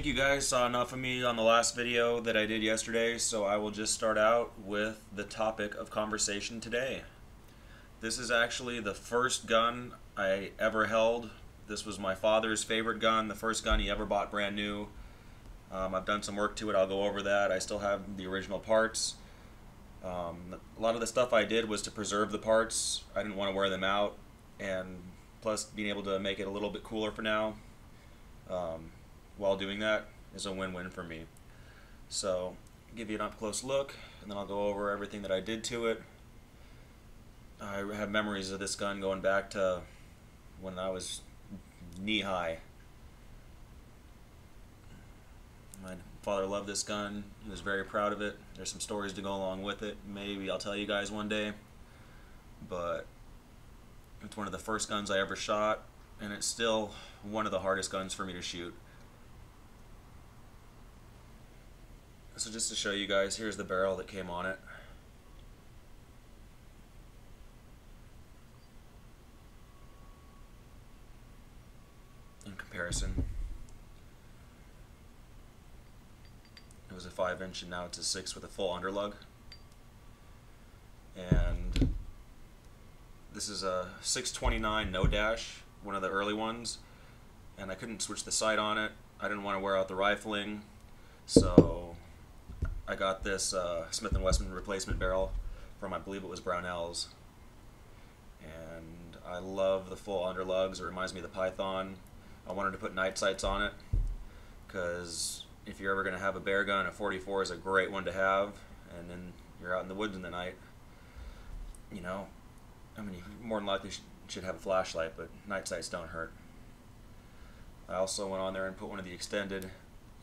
think you guys saw enough of me on the last video that I did yesterday, so I will just start out with the topic of conversation today. This is actually the first gun I ever held. This was my father's favorite gun, the first gun he ever bought brand new. I've done some work to it, I'll go over that. I still have the original parts. A lot of the stuff I did was to preserve the parts. I didn't want to wear them out, and plus being able to make it a little bit cooler for now while doing that is a win-win for me. So I'll give you an up-close look, and then I'll go over everything that I did to it. I have memories of this gun going back to when I was knee-high. My father loved this gun. He was very proud of it. There's some stories to go along with it. Maybe I'll tell you guys one day. But it's one of the first guns I ever shot, and it's still one of the hardest guns for me to shoot. So just to show you guys, here's the barrel that came on it. In comparison, it was a 5-inch and now it's a 6 with a full underlug. And this is a 629 no dash, one of the early ones, and I couldn't switch the sight on it. I didn't want to wear out the rifling, so I got this Smith & Wesson replacement barrel from, I believe it was Brownells. And I love the full underlugs. It reminds me of the Python. I wanted to put night sights on it because if you're ever going to have a bear gun, a 44 is a great one to have, and then you're out in the woods in the night. You know, I mean, you more than likely should have a flashlight, but night sights don't hurt. I also went on there and put one of the extended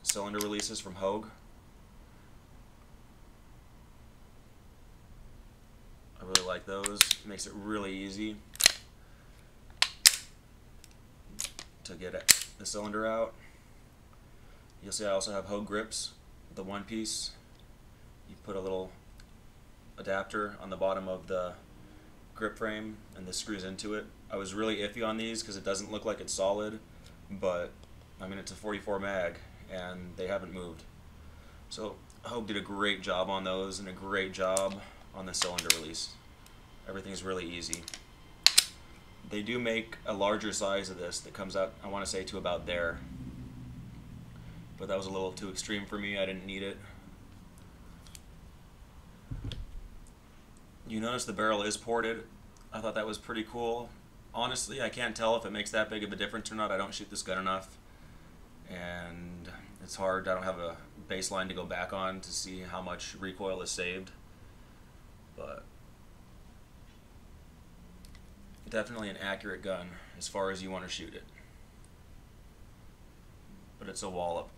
cylinder releases from Hogue. I really like those. It makes it really easy to get the cylinder out. You'll see I also have Hogue grips, the one piece. You put a little adapter on the bottom of the grip frame and this screws into it. I was really iffy on these because it doesn't look like it's solid, but I mean, it's a 44 mag and they haven't moved. So Hogue did a great job on those and a great job on the cylinder release. Everything's really easy. They do make a larger size of this that comes out, I want to say, to about there. But that was a little too extreme for me. I didn't need it. You notice the barrel is ported. I thought that was pretty cool. Honestly, I can't tell if it makes that big of a difference or not. I don't shoot this gun enough, and it's hard. I don't have a baseline to go back on to see how much recoil is saved, but definitely an accurate gun as far as you want to shoot it. But it's a wallop.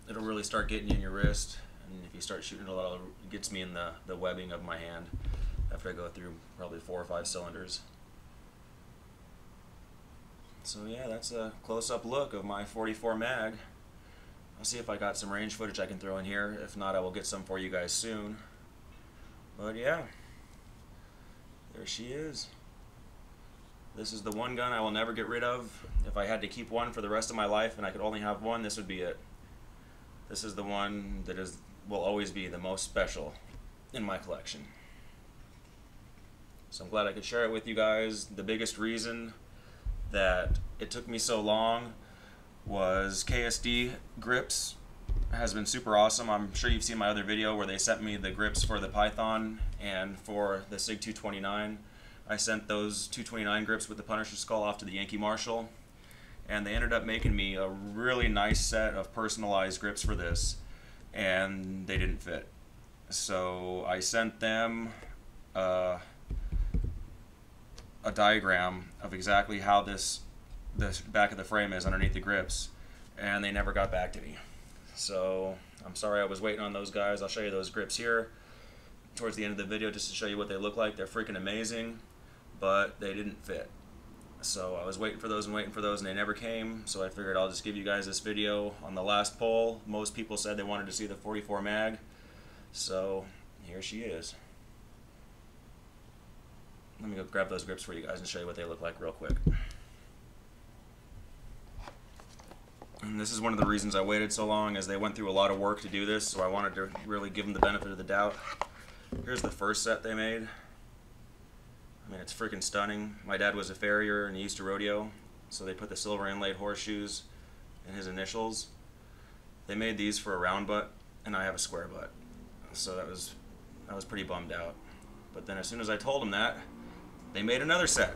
It'll really start getting you in your wrist, and if you start shooting it a lot, it gets me in the webbing of my hand after I go through probably 4 or 5 cylinders. So yeah, that's a close-up look of my 44 mag. I'll see if I got some range footage I can throw in here. If not, I will get some for you guys soon. But yeah, there she is. This is the one gun I will never get rid of. If I had to keep one for the rest of my life and I could only have one, this would be it. This is the one that will always be the most special in my collection. So I'm glad I could share it with you guys. The biggest reason that it took me so long was KSD grips has been super awesome. I'm sure you've seen my other video where they sent me the grips for the Python and for the SIG 229. I sent those 229 grips with the Punisher skull off to the Yankee Marshal, and they ended up making me a really nice set of personalized grips for this, and they didn't fit. So I sent them a diagram of exactly how this back of the frame is underneath the grips, and they never got back to me. So I'm sorry I was waiting on those guys. I'll show you those grips here towards the end of the video just to show you what they look like. They're freaking amazing, but they didn't fit. So I was waiting for those and they never came, so I figured I'll just give you guys this video on the last poll. Most people said they wanted to see the 44 mag, so here she is. Let me go grab those grips for you guys and show you what they look like real quick. And this is one of the reasons I waited so long, as they went through a lot of work to do this, so I wanted to really give them the benefit of the doubt. Here's the first set they made. I mean, it's freaking stunning. My dad was a farrier and he used to rodeo, so they put the silver inlaid horseshoes and his initials. They made these for a round butt, and I have a square butt, so I was pretty bummed out. But then as soon as I told them that, they made another set.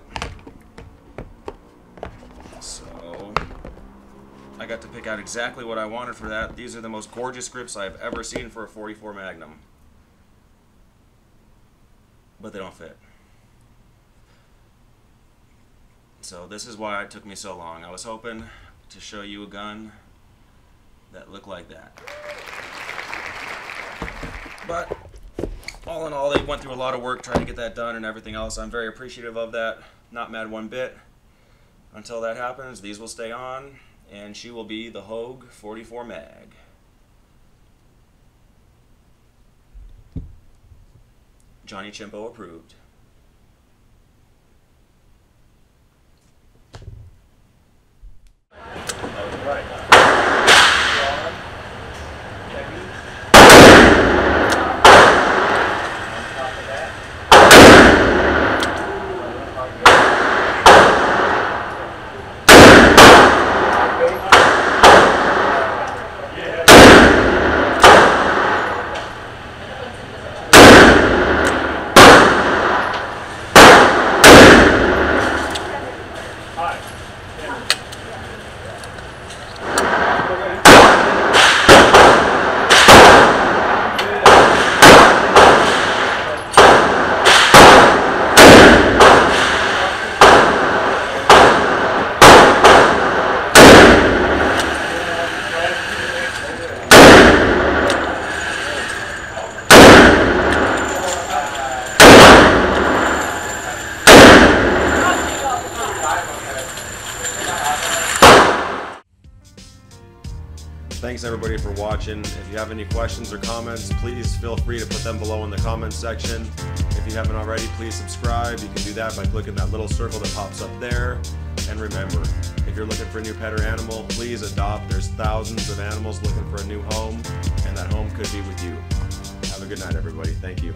So I got to pick out exactly what I wanted for that. These are the most gorgeous grips I've ever seen for a 44 Magnum. But they don't fit. So this is why it took me so long. I was hoping to show you a gun that looked like that. But all in all, they went through a lot of work trying to get that done and everything else. I'm very appreciative of that. Not mad one bit. Until that happens, these will stay on, and she will be the Hogue 44 Mag. Johnny Chimpo approved. That was right. Thanks everybody for watching. If you have any questions or comments, please feel free to put them below in the comments section. If you haven't already, please subscribe. You can do that by clicking that little circle that pops up there. And remember, if you're looking for a new pet or animal, please adopt. There's thousands of animals looking for a new home, and that home could be with you. Have a good night, everybody. Thank you.